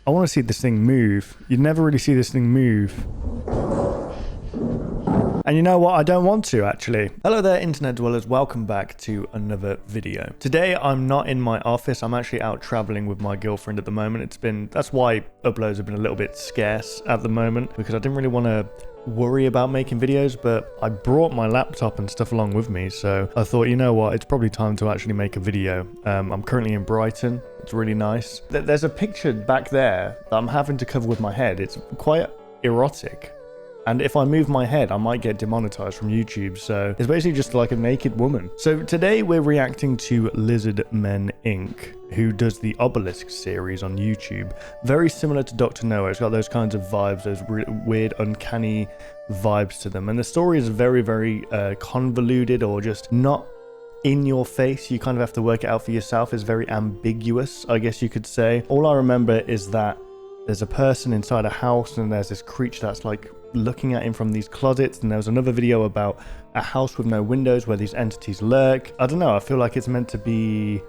I want to see this thing move. You'd never really see this thing move. And you know what? I don't want to, actually. Hello there, internet dwellers. Welcome back to another video. Today, I'm not in my office. I'm actually out traveling with my girlfriend at the moment. That's why uploads have been a little bit scarce at the moment, because I didn't really want to worry about making videos, but I brought my laptop and stuff along with me, so I thought, you know what, it's probably time to actually make a video. I'm currently in Brighton. It's really nice. There's a picture back there that I'm having to cover with my head. It's quite erotic, and if I move my head I might get demonetized from YouTube, so it's basically just like a naked woman. So today we're reacting to Lizard Men Inc., who does the Obelisk series on YouTube. Very similar to Dr. Noah. It's got those kinds of vibes, those weird, uncanny vibes to them. And the story is very, very convoluted, or just not in your face. You kind of have to work it out for yourself. It's very ambiguous, I guess you could say. All I remember is that there's a person inside a house and there's this creature that's like looking at him from these closets, and there was another video about a house with no windows where these entities lurk. I don't know, I feel like it's meant to be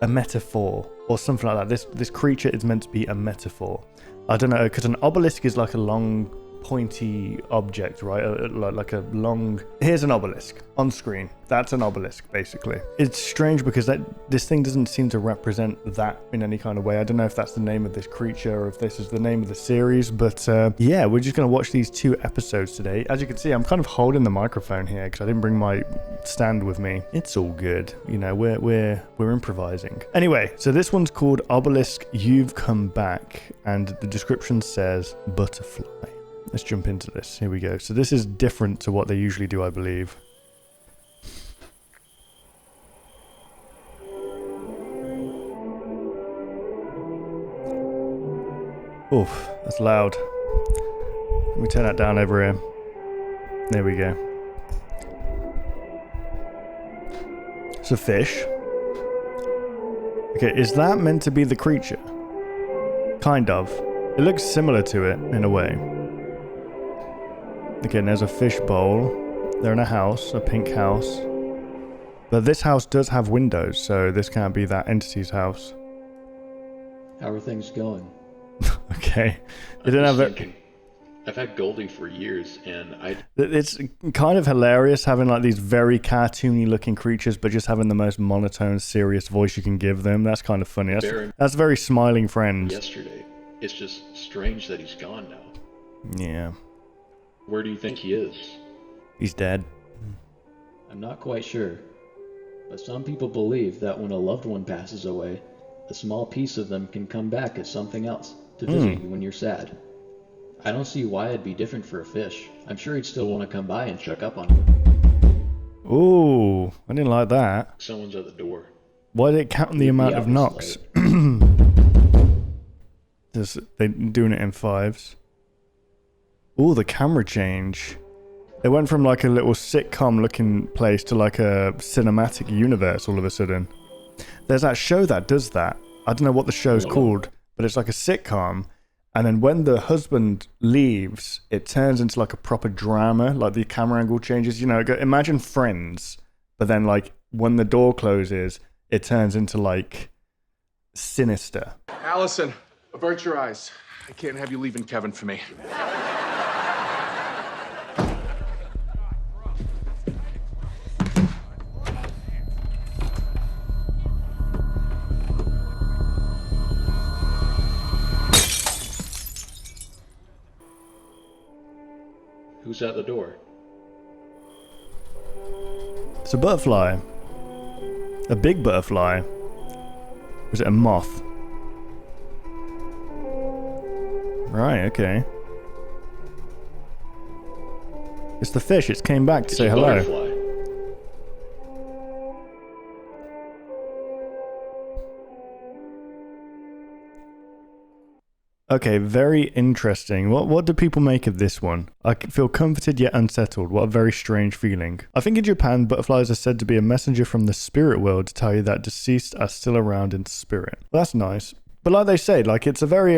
a metaphor or something like that. This creature is meant to be a metaphor. I don't know, because an obelisk is like a long pointy object, right? Like a long... Here's an obelisk on screen. That's an obelisk, basically. It's strange because this thing doesn't seem to represent that in any kind of way. I don't know if that's the name of this creature or if this is the name of the series, but yeah, we're just going to watch these 2 episodes today. As you can see, I'm kind of holding the microphone here because I didn't bring my stand with me. It's all good. You know, we're improvising. Anyway, so this one's called Obelisk, You've Come Back, and the description says butterfly. Let's jump into this. Here we go. So this is different to what they usually do, I believe. Oof, that's loud. Let me turn that down over here. There we go. It's a fish. Okay, is that meant to be the creature? Kind of. It looks similar to it in a way. Okay, and there's a fish bowl. They're in a house, a pink house. But this house does have windows, so this can't be that entity's house. How are things going? Okay. They don't have it. I've had Goldie for years, and It's kind of hilarious having like these very cartoony looking creatures, but just having the most monotone, serious voice you can give them. That's kind of funny. That's very Smiling Friends. Yesterday. It's just strange that he's gone now. Yeah. Where do you think he is? He's dead. I'm not quite sure, but some people believe that when a loved one passes away, a small piece of them can come back as something else to visit you when you're sad. I don't see why it'd be different for a fish. I'm sure he'd still want to come by and check up on you. Ooh, I didn't like that. Someone's at the door. Why did it count the amount of knocks? They're doing it in 5s. Ooh, the camera change. It went from like a little sitcom looking place to like a cinematic universe all of a sudden. There's that show that does that. I don't know what the show's called, but it's like a sitcom. And then when the husband leaves, it turns into like a proper drama. Like the camera angle changes. You know, imagine Friends, but then like when the door closes, it turns into like sinister. Allison, avert your eyes. I can't have you leaving Kevin for me. Who's at the door? It's a butterfly. A big butterfly. Or is it a moth? Right, okay. It's the fish. It came back to say hello. Butterfly. Okay, very interesting. What do people make of this one? I feel comforted yet unsettled. What a very strange feeling. I think in Japan, butterflies are said to be a messenger from the spirit world to tell you that deceased are still around in spirit. Well, that's nice. But like they say, like it's a very,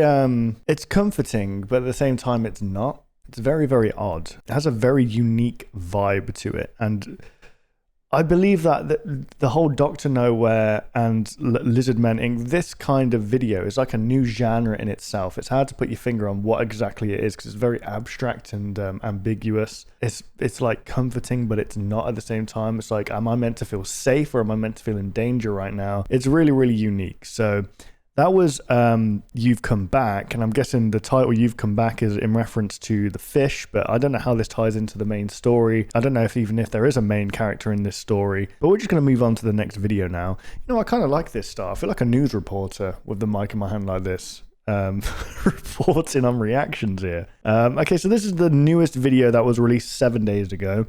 it's comforting, but at the same time it's not. It's very, very odd. It has a very unique vibe to it. And I believe that the whole Doctor Nowhere and Lizard Men Inc., this kind of video is like a new genre in itself. It's hard to put your finger on what exactly it is because it's very abstract and ambiguous. It's like comforting, but it's not at the same time. It's like, am I meant to feel safe or am I meant to feel in danger right now? It's really, really unique. So that was You've Come Back, and I'm guessing the title You've Come Back is in reference to the fish, but I don't know how this ties into the main story. I don't know if there is a main character in this story, but we're just going to move on to the next video now. You know, I kind of like this style. I feel like a news reporter with the mic in my hand like this, reporting on reactions here. Okay, so this is the newest video that was released 7 days ago.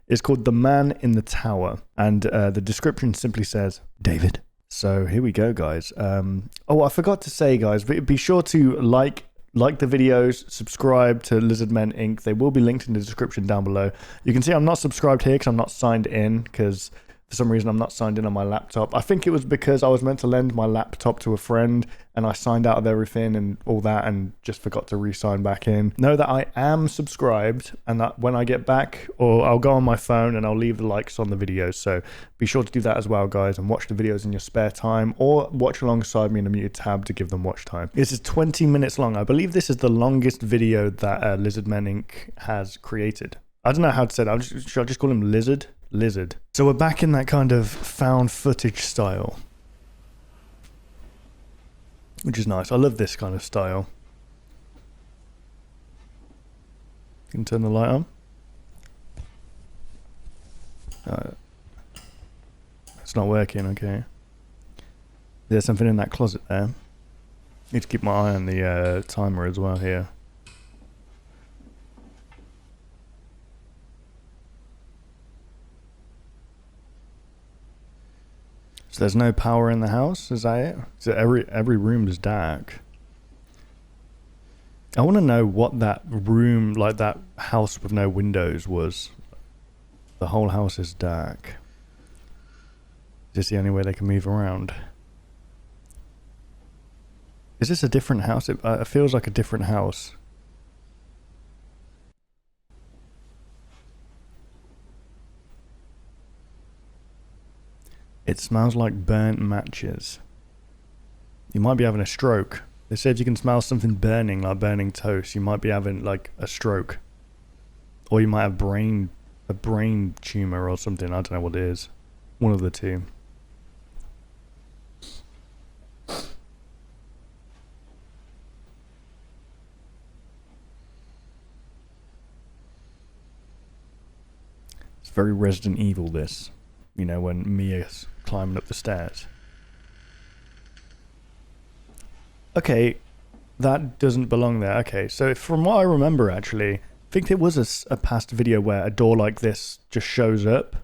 It's called The Man in the Tower, and the description simply says, David. So here we go, guys. Oh, I forgot to say, guys, be sure to like the videos, subscribe to Lizard Men Inc. They will be linked in the description down below. You can see I'm not subscribed here because I'm not signed in, because for some reason I'm not signed in on my laptop. I think it was because I was meant to lend my laptop to a friend and I signed out of everything and all that and just forgot to re-sign back in. Know that I am subscribed, and that when I get back, or I'll go on my phone and I'll leave the likes on the videos. So be sure to do that as well, guys, and watch the videos in your spare time, or watch alongside me in a muted tab to give them watch time. This is 20 minutes long. I believe this is the longest video that Lizard Men Inc. has created. I don't know how to say that. Should I just call him Lizard? Lizard. So we're back in that kind of found footage style, which is nice. I love this kind of style. You can turn the light on. It's not working, okay. There's something in that closet there. Need to keep my eye on the timer as well here. So there's no power in the house, is that it? So every room is dark. I want to know what that room, like that house with no windows was. The whole house is dark. Is this the only way they can move around? Is this a different house? It feels like a different house. It smells like burnt matches. You might be having a stroke. They said you can smell something burning, like burning toast. You might be having like a stroke. Or you might have a brain tumor or something. I don't know what it is. One of the two. It's very Resident Evil, this. You know, when Mia's climbing up the stairs. Okay, that doesn't belong there. Okay, so from what I remember, actually, I think there was a past video where a door like this just shows up,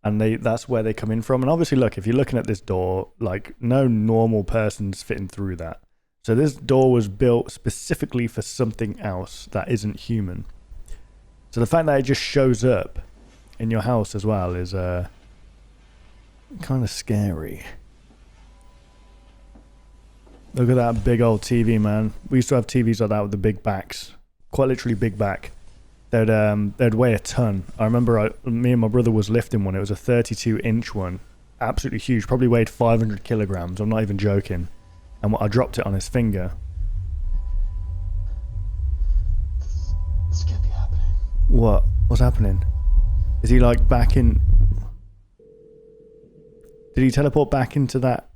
and that's where they come in from. And obviously, look, if you're looking at this door, like, no normal person's fitting through that. So this door was built specifically for something else that isn't human. So the fact that it just shows up in your house as well is kind of scary. Look at that big old TV, man. We used to have TVs like that with the big backs. Quite literally big back. They'd weigh a ton. I remember me and my brother was lifting one. It was a 32-inch one. Absolutely huge. Probably weighed 500 kilograms. I'm not even joking. And I dropped it on his finger. This can't be happening. What? What's happening? Is he like back in... Did he teleport back into that?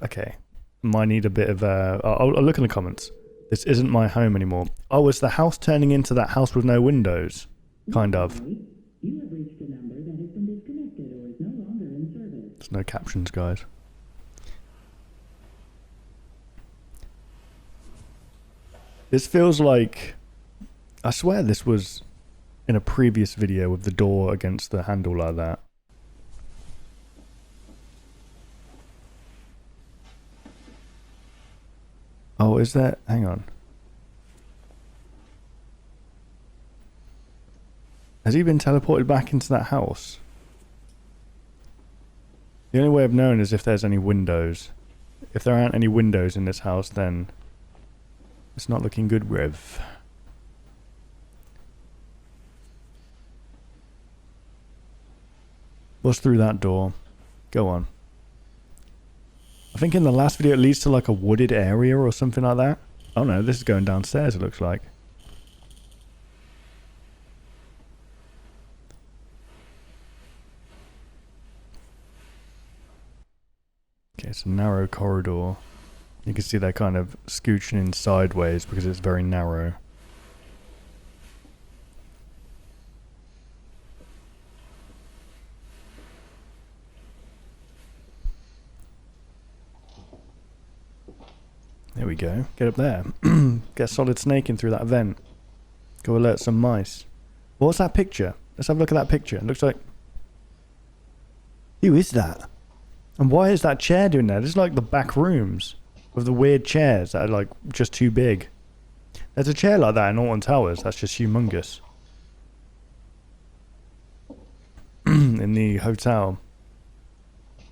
Okay. Might need a bit of I'll look in the comments. This isn't my home anymore. Oh, is the house turning into that house with no windows? Kind of. You have reached a number that has been disconnected or is no longer in service. There's no captions, guys. This feels like... I swear this was in a previous video with the door against the handle like that. Oh, is that... Hang on. Has he been teleported back into that house? The only way of knowing is if there's any windows. If there aren't any windows in this house, then it's not looking good, Rev. What's through that door? Go on. I think in the last video it leads to like a wooded area or something like that. Oh no, this is going downstairs it looks like. Okay, it's a narrow corridor. You can see they're kind of scooching in sideways because it's very narrow. There we go. Get up there. Get a solid snake in through that vent. Go alert some mice. What's that picture? Let's have a look at that picture. It looks like... Who is that? And why is that chair doing that? It's like the back rooms with the weird chairs that are like just too big. There's a chair like that in Alton Towers. That's just humongous. In the hotel.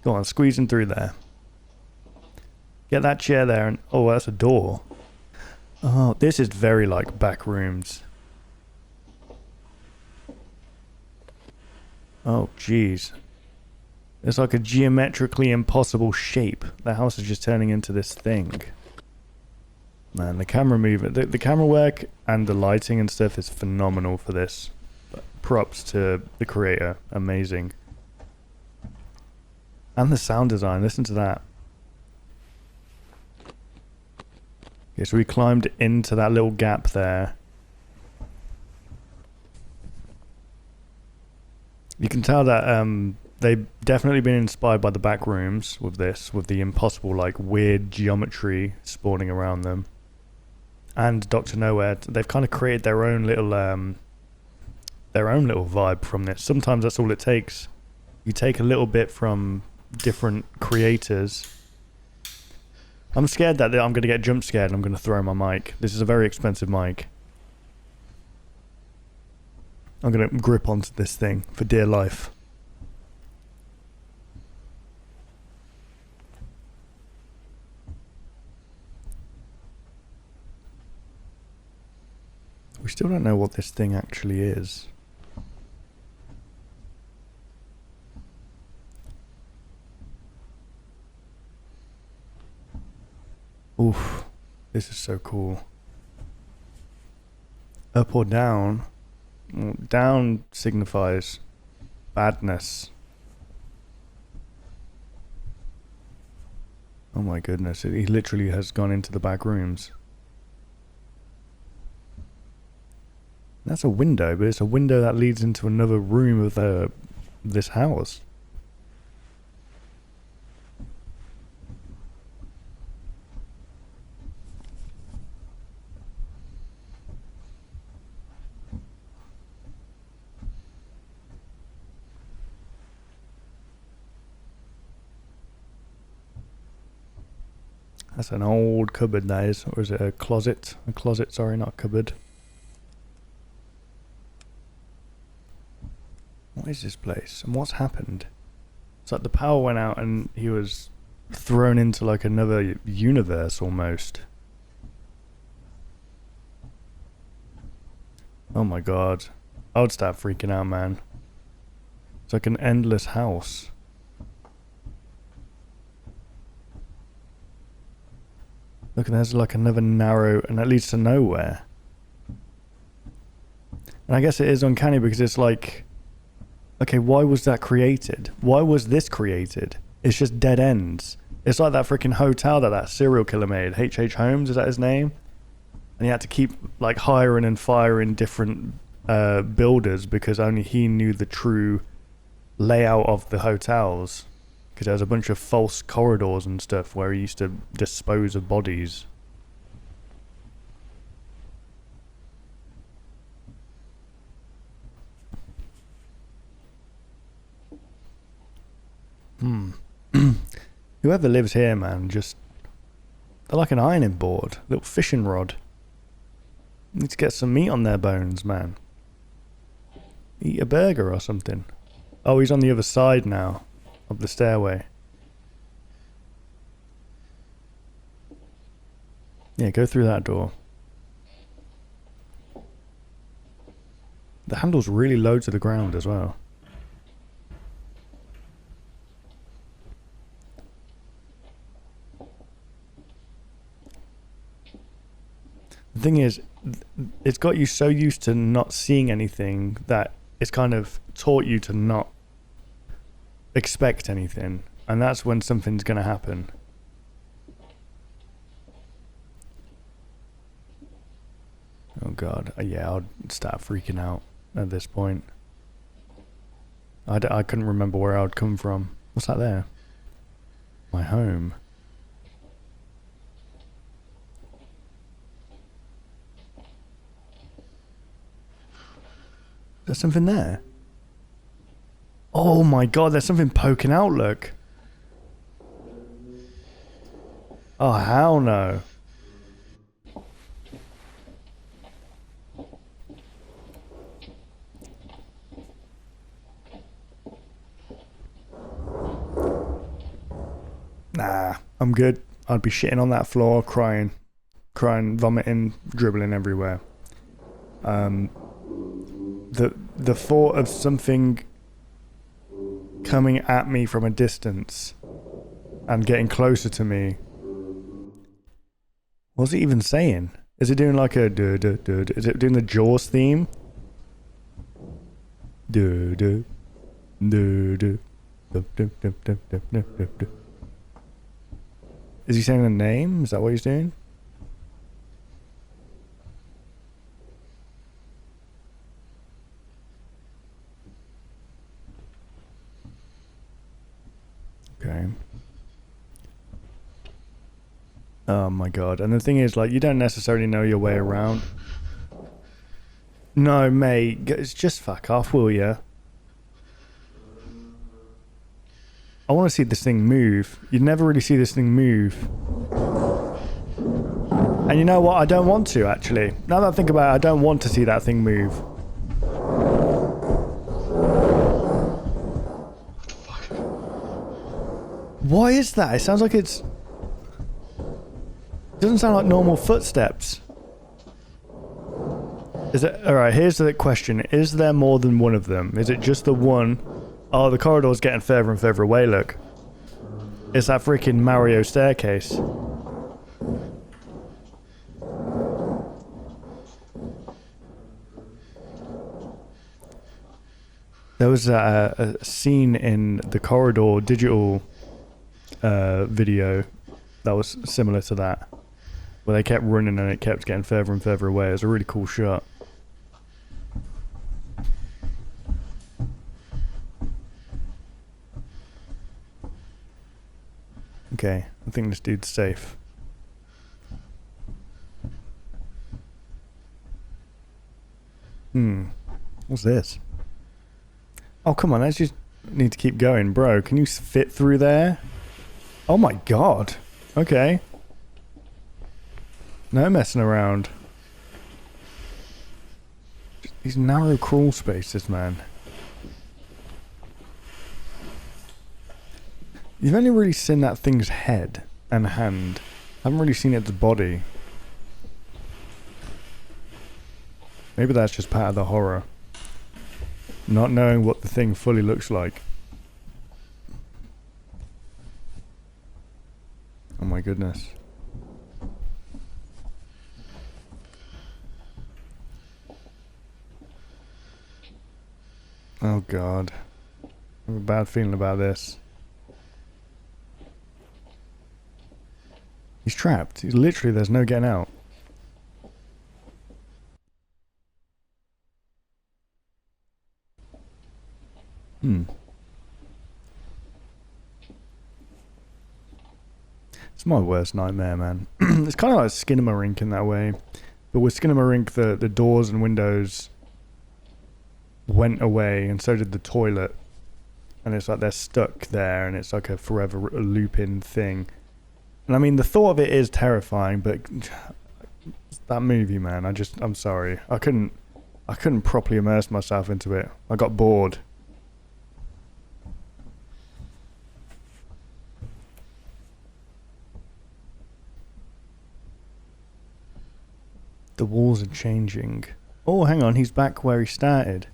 Go on, squeezing through there. Get that chair there and... Oh, that's a door. Oh, this is very like back rooms. Oh, jeez. It's like a geometrically impossible shape. The house is just turning into this thing. Man, the camera movement, the camera work and the lighting and stuff is phenomenal for this. Props to the creator. Amazing. And the sound design. Listen to that. Okay, so we climbed into that little gap there. You can tell that they've definitely been inspired by the back rooms with this, with the impossible, like, weird geometry spawning around them. And Dr. Nowhere, they've kind of created their own little vibe from this. Sometimes that's all it takes. You take a little bit from different creators. I'm scared that I'm going to get jump scared and I'm going to throw my mic. This is a very expensive mic. I'm going to grip onto this thing for dear life. We still don't know what this thing actually is. Oof, this is so cool. Up or down? Well, down signifies badness. Oh my goodness, he literally has gone into the back rooms. That's a window, but it's a window that leads into another room of this house. That's an old cupboard, that is. Or is it a closet? A closet, sorry, not a cupboard. What is this place? And what's happened? It's like the power went out and he was thrown into like another universe almost. Oh my god. I would start freaking out, man. It's like an endless house. Look, there's like another narrow, and that leads to nowhere. And I guess it is uncanny because it's like, okay, why was that created? Why was this created? It's just dead ends. It's like that freaking hotel that serial killer made. H.H. Holmes, is that his name? And he had to keep like hiring and firing different builders because only he knew the true layout of the hotels. Because there was a bunch of false corridors and stuff where he used to dispose of bodies. Whoever lives here, man, just... They're like an ironing board. Little fishing rod. Need to get some meat on their bones, man. Eat a burger or something. Oh, he's on the other side now. Of the stairway. Yeah, go through that door. The handle's really low to the ground as well. The thing is, it's got you so used to not seeing anything that it's kind of taught you to not expect anything. And that's when something's going to happen. Oh god, yeah, I'll start freaking out at this point. I couldn't remember where I would come from. What's that there? My home. There's something there. Oh my god, there's something poking out, look. Oh, hell no. Nah, I'm good. I'd be shitting on that floor, crying, vomiting, dribbling everywhere. The thought of something coming at me from a distance and getting closer to me. What's it even saying? Is it doing like a duh duh duh? Is it doing the Jaws theme? Duh duh duh duh duh duh duh duh duh duh duh. Is he saying a name? Is that what he's doing? Okay. Oh my god. And the thing is, like, you don't necessarily know your way around. No, mate. Just fuck off, will ya? I want to see this thing move. You'd never really see this thing move. And you know what? I don't want to, actually. Now that I think about it, I don't want to see that thing move. Why is that? It sounds like it's... It doesn't sound like normal footsteps. Is it... Alright, here's the question. Is there more than one of them? Is it just the one... Oh, the corridor's getting further and further away, look. It's that freaking Mario staircase. There was a scene in the corridor digital video that was similar to that, where they kept running and it kept getting further and further away. It was a really cool shot. Okay, I think this dude's safe. What's this? Oh, come on, let's just need to keep going. Bro, can you fit through there? Oh my god. Okay. No messing around. These narrow crawl spaces, man. You've only really seen that thing's head and hand. I haven't really seen its body. Maybe that's just part of the horror. Not knowing what the thing fully looks like. Oh my goodness. Oh god. I have a bad feeling about this. He's trapped. He's literally, there's no getting out. It's my worst nightmare, man. It's kind of like Skinamarink in that way. But with Skinamarink, the doors and windows went away, and so did the toilet. And it's like they're stuck there, and it's like a forever looping thing. And I mean, the thought of it is terrifying, but that movie, man, I'm sorry. I couldn't properly immerse myself into it. I got bored. The walls are changing. Oh, hang on, he's back where he started.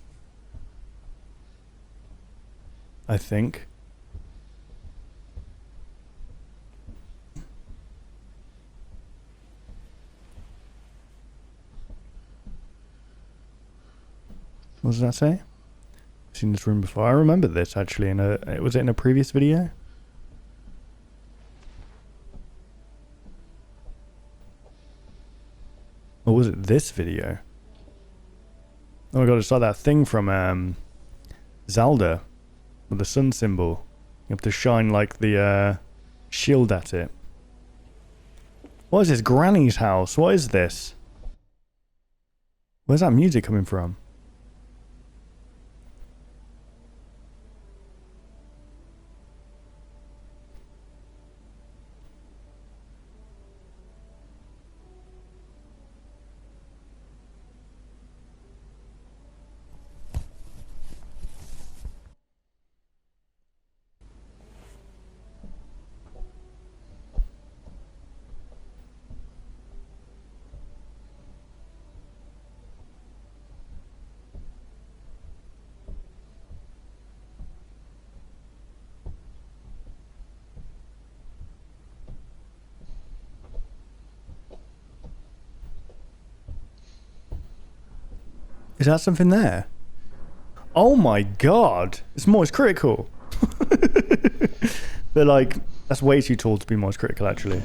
I think. What does that say? I've seen this room before. I remember this actually was it in a previous video? Or was it this video? Oh my god, it's like that thing from Zelda with the sun symbol. You have to shine like the shield at it. What is this? Granny's house? What is this? Where's that music coming from? Is that something there? Oh my god! It's Moist Critical! They're like, that's way too tall to be Moist Critical, actually.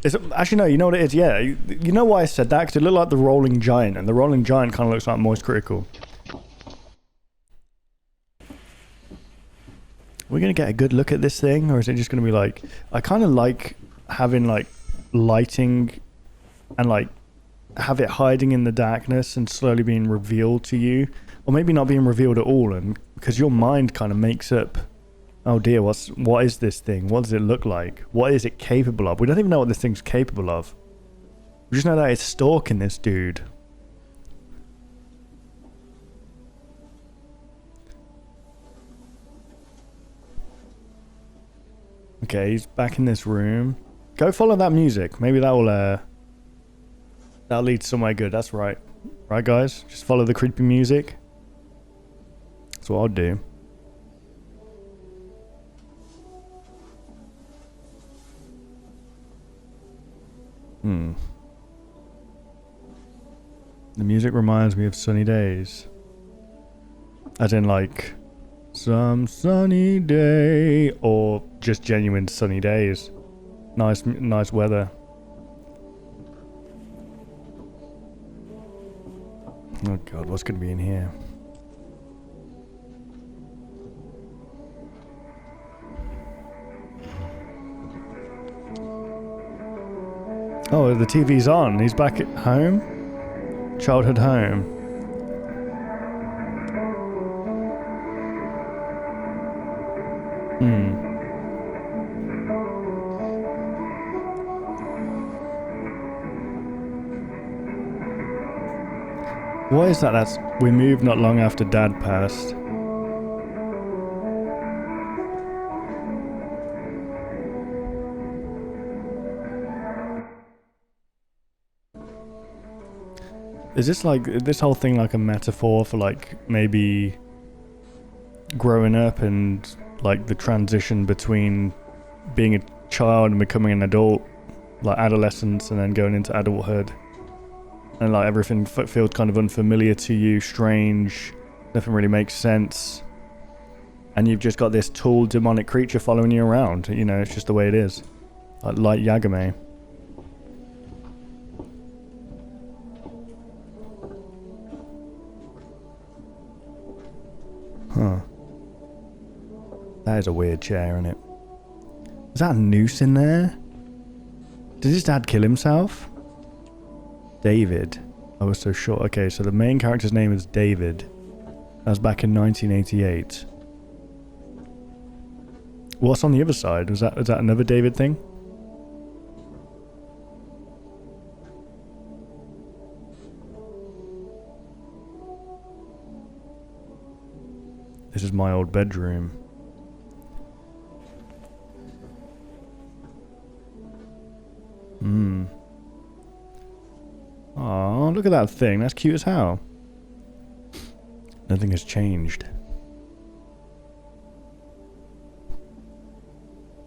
It's, actually, no, you know what it is? Yeah, you know why I said that? Because it looked like the Rolling Giant, and the Rolling Giant kind of looks like Moist Critical. We're going to get a good look at this thing, or is it just going to be like... I kind of like having, like, lighting and, like, have it hiding in the darkness and slowly being revealed to you, or maybe not being revealed at all, and because your mind kind of makes up, oh dear, what is this thing, what does it look like, what is it capable of? We don't even know what this thing's capable of. We just know that it's stalking this dude. Okay, he's back in this room. Go follow that music, maybe that will that'll lead somewhere good. That's right. Right, guys? Just follow the creepy music. That's what I'll do. The music reminds me of sunny days. As in, like, some sunny day. Or just genuine sunny days. Nice weather. Oh god, what's going to be in here? Oh, the TV's on. He's back at home? Childhood home. What is that? We moved not long after Dad passed. Is this like, this whole thing like a metaphor for like maybe growing up and like the transition between being a child and becoming an adult, like adolescence and then going into adulthood? And like everything feels kind of unfamiliar to you, strange, nothing really makes sense. And you've just got this tall demonic creature following you around. You know, it's just the way it is. Like Light Yagame. Huh. That is a weird chair, isn't it? Is that a noose in there? Did his dad kill himself? David. I was so short. Okay, so the main character's name is David. That was back in 1988. What's on the other side? Is that another David thing? This is my old bedroom. Oh, look at that thing. That's cute as hell. Nothing has changed.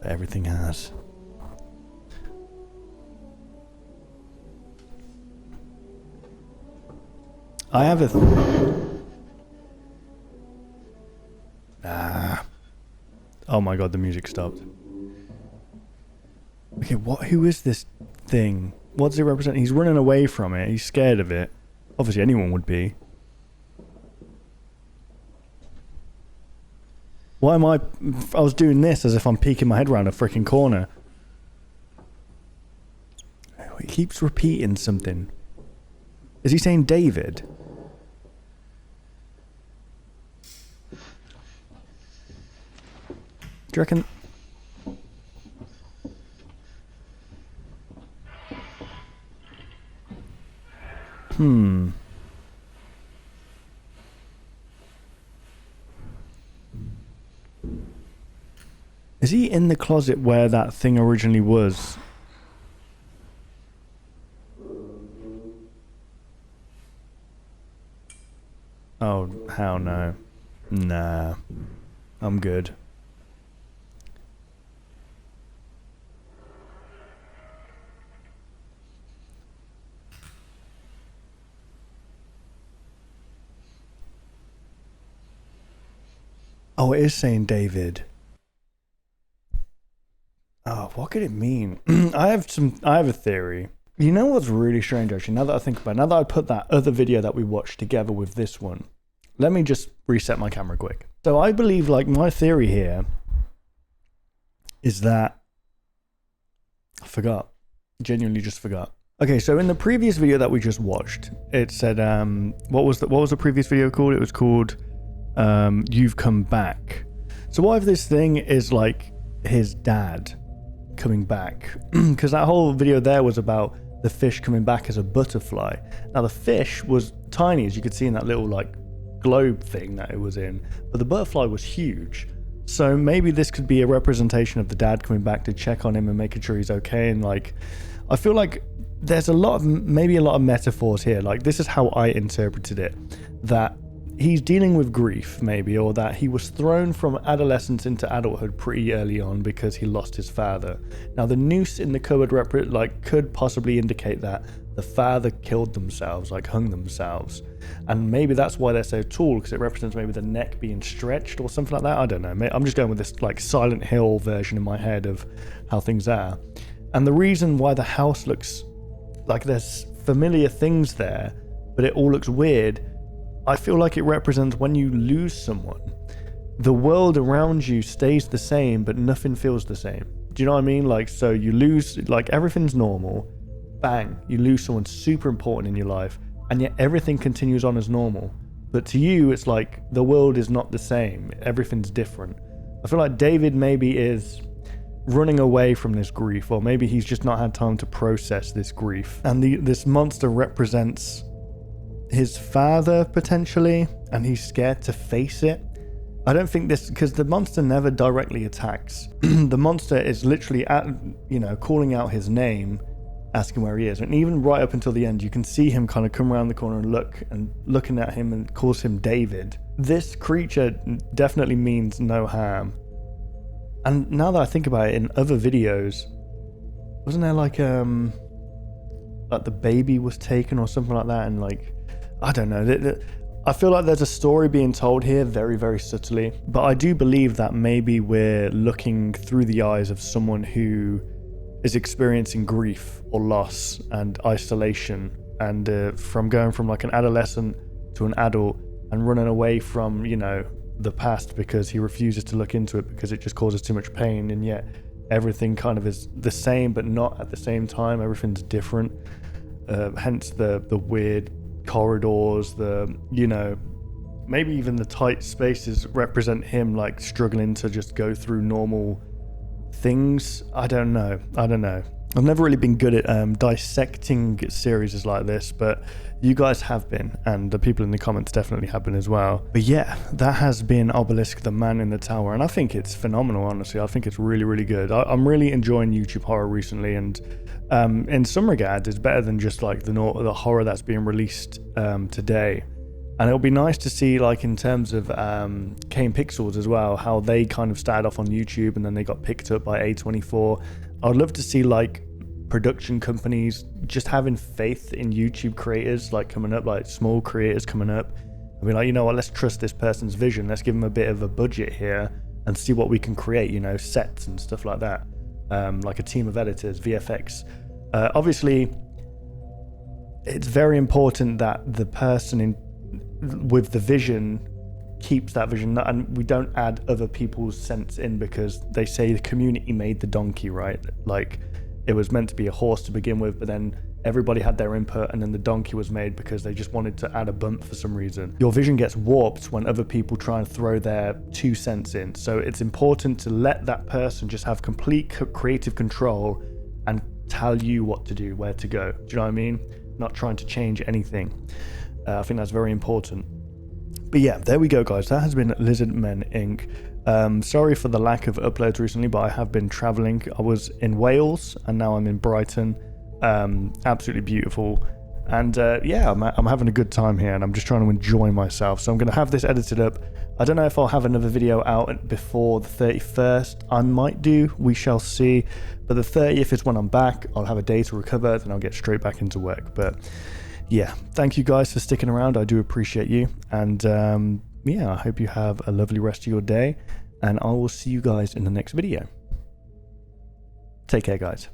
But everything has. I have a... Oh my god, the music stopped. Okay, who is this thing? What does it represent? He's running away from it. He's scared of it. Obviously anyone would be. Why am I was doing this as if I'm peeking my head around a freaking corner. He keeps repeating something. Is he saying David? Do you reckon? Is he in the closet where that thing originally was? Oh, hell no. Nah. I'm good. Oh, it is saying David. Oh, what could it mean? I have a theory. You know what's really strange, actually, now that I think about it, now that I put that other video that we watched together with this one, let me just reset my camera quick. So I believe, like, my theory here is that... I forgot. Genuinely just forgot. Okay, so in the previous video that we just watched, it said, what was the previous video called? It was called, You've Come Back. So what if this thing is, like, his dad coming back? Because that whole video there was about the fish coming back as a butterfly. Now the fish was tiny, as you could see in that little like globe thing that it was in, but the butterfly was huge. So maybe this could be a representation of the dad coming back to check on him and making sure he's okay. And like, I feel like there's maybe a lot of metaphors here. Like, this is how I interpreted it, that he's dealing with grief, maybe, or that he was thrown from adolescence into adulthood pretty early on because he lost his father. Now, the noose in the cupboard could possibly indicate that the father killed themselves, like hung themselves, and maybe that's why they're so tall, because it represents maybe the neck being stretched or something like that. I don't know. I'm just going with this like Silent Hill version in my head of how things are. And the reason why the house looks like there's familiar things there, but it all looks weird, I feel like it represents when you lose someone, the world around you stays the same, but nothing feels the same. Do you know what I mean? Like, so you lose, like, everything's normal, bang, you lose someone super important in your life, and yet everything continues on as normal. But to you, it's like the world is not the same. Everything's different. I feel like David maybe is running away from this grief, or maybe he's just not had time to process this grief. And this monster represents his father, potentially, and he's scared to face it. I don't think this, because the monster never directly attacks. The monster is literally calling out his name, asking where he is, and even right up until the end you can see him kind of come around the corner and looking at him and calls him David. This creature definitely means no harm. And now that I think about it, in other videos, wasn't there like the baby was taken or something like that, and like, I don't know. I feel like there's a story being told here very, very subtly, but I do believe that maybe we're looking through the eyes of someone who is experiencing grief or loss and isolation, and from going from like an adolescent to an adult and running away from, the past because he refuses to look into it because it just causes too much pain, and yet everything kind of is the same but not at the same time. Everything's different. Hence the weird corridors, maybe even the tight spaces represent him like struggling to just go through normal things. I don't know. I've never really been good at dissecting series like this, but you guys have been, and the people in the comments definitely have been as well. But yeah, that has been Obelisk, the Man in the Tower, and I think it's phenomenal, honestly. I think it's really, really good. I'm really enjoying YouTube horror recently, and in some regards, it's better than just like the horror that's being released today. And it'll be nice to see, like, in terms of Kane Pixels as well, how they kind of started off on YouTube and then they got picked up by A24. I'd love to see, like, production companies just having faith in YouTube creators, like, coming up, like, small creators coming up. I mean, like, you know what, let's trust this person's vision. Let's give them a bit of a budget here and see what we can create, you know, sets and stuff like that. Like a team of editors, VFX. Obviously, it's very important that the person with the vision keeps that vision, and we don't add other people's sense in, because they say the community made the donkey, right? Like, it was meant to be a horse to begin with, but then everybody had their input, and then the donkey was made because they just wanted to add a bump for some reason. Your vision gets warped when other people try and throw their 2 cents in. So it's important to let that person just have complete creative control and tell you what to do, where to go. Do you know what I mean? Not trying to change anything. I think that's very important. But yeah, there we go, guys. That has been Lizard Men Inc. Sorry for the lack of uploads recently, but I have been traveling. I was in Wales and now I'm in Brighton. Absolutely beautiful. And yeah, I'm having a good time here, and I'm just trying to enjoy myself. So I'm going to have this edited up. I don't know if I'll have another video out before the 31st. I might do. We shall see. But the 30th is when I'm back. I'll have a day to recover, then I'll get straight back into work. But yeah, thank you guys for sticking around. I do appreciate you. And yeah, I hope you have a lovely rest of your day. And I will see you guys in the next video. Take care, guys.